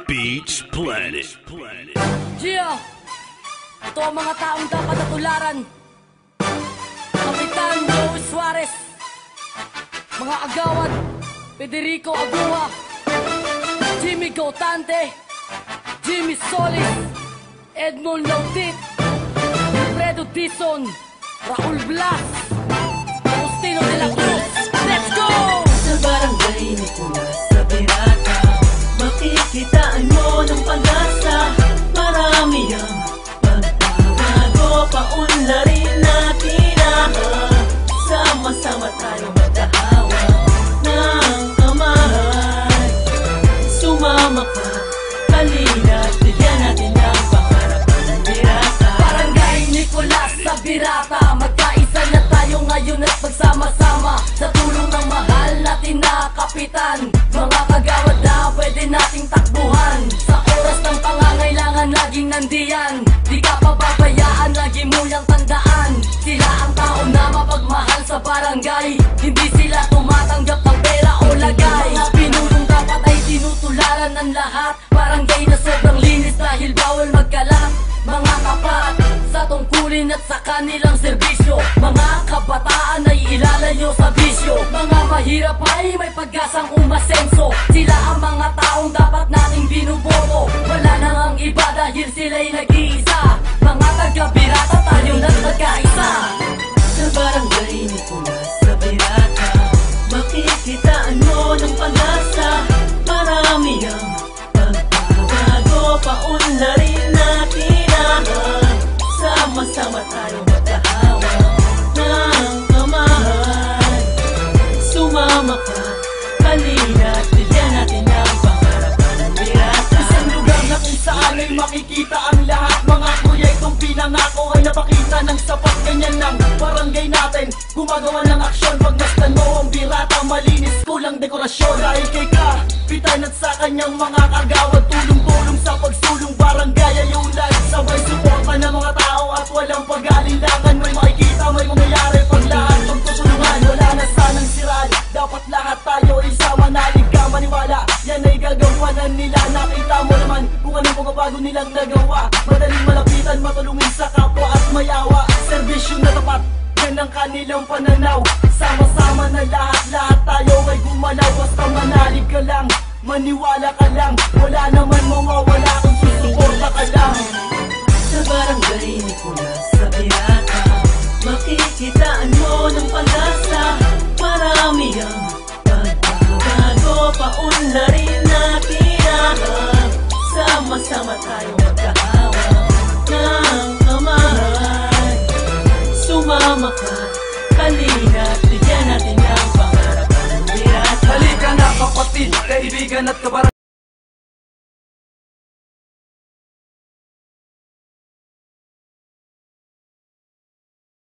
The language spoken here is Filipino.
Beach Planet. Gia! Ito ang mga taong dapat natularan. Kapitan Joey Suarez, mga agawad Federico Agua, Jimmy Gautante, Jimmy Solis, Edmond Lautit, Fredo Dizon, Raul Blas, Agustino de la Cruz. Let's go! Sa barangay Nicolas sa Birata, makikitaan mo ng pag-asa. Marami ang pagbabago, paunlarin natin ang sama-sama tayo magkahawa ng kamay. Sumama ka, halina't bigyan natin ang pangarap ng Birata. Barangay Nicolas sa Birata, magkaisa na tayo ngayon at magsama-sama sa tulong ng mahal natin na kapitan. Mga kagawad na pwede nating takbuhan sa oras ng pangangailangan, laging nandiyan. Di ka pababayaan, lagi mo yang tandaan. Sila ang tao na mapagmahal sa barangay, hindi sila tumatanggap ng pera o lagay. Mga pinulong dapat ay tinutularan ng lahat. Barangay na sobrang linis dahil bawal magkalat. Mga kapat sa tungkulin at sa kanilang serbisyo, mga kabataan ay ilalayo sa bisyo. Mga mahirap ay may pag-asang umasenso. Sila ang mga taong dapat nating binuboto. Wala nang ang iba dahil sila'y nag-iisa. Mga taga-Birata, tayo na't magkaisa. Sa barangay Nicolas sa Birata, makikitaan mo ng pag-asa. Marami ang pagbabago, paunlarin natin ang sama-sama tayo magkahawa ng kamay. Sumama ka, halina't bigyan natin ang pangarap ng Birata. Isang lugar na kung saan ay makikita ang lahat. Mga proyektong pinangako ay napakita ng sapat. Ganyan lang barangay natin, gumagawa ng aksyon. Pag nastan mo ang Birata, malinis, kulang dekorasyon. Dahil kay kapitan at sa kanyang mga kagawad, tulong-tulong sa pagsulong barangay ay ulad. Sabay suporta ng mga tao at walang pag-alinlangan. May makikita, may mangyayari pag lahat magtutulungan. Wala na sanang siraan, dapat lahat tayo isama. Nalig ka maniwala, yan ay gagawa na nila. Nakita mo naman kung anong pagbabago nilang nagawa. Madaling malapitan, matulungin sa kapwa at mayawa. Serbisyo na tapat, yan ang kanilang pananaw. Sama-sama na lahat tayo ay gumalaw. Basta manalig ka lang, maniwala ka lang. Wala naman mawawala kung susuporta ka lang. Sa barangay Nicolas sa Birata, makikitaan mo ng pag-asa. Marami ang pagbabago, paunlarin natin ang sama-sama tayo magkahawa ng kamay. Sumama ka, halina't bigyan natin ang pangarap ng Birata. Halika na kapatid, kaibigan at kabarangay.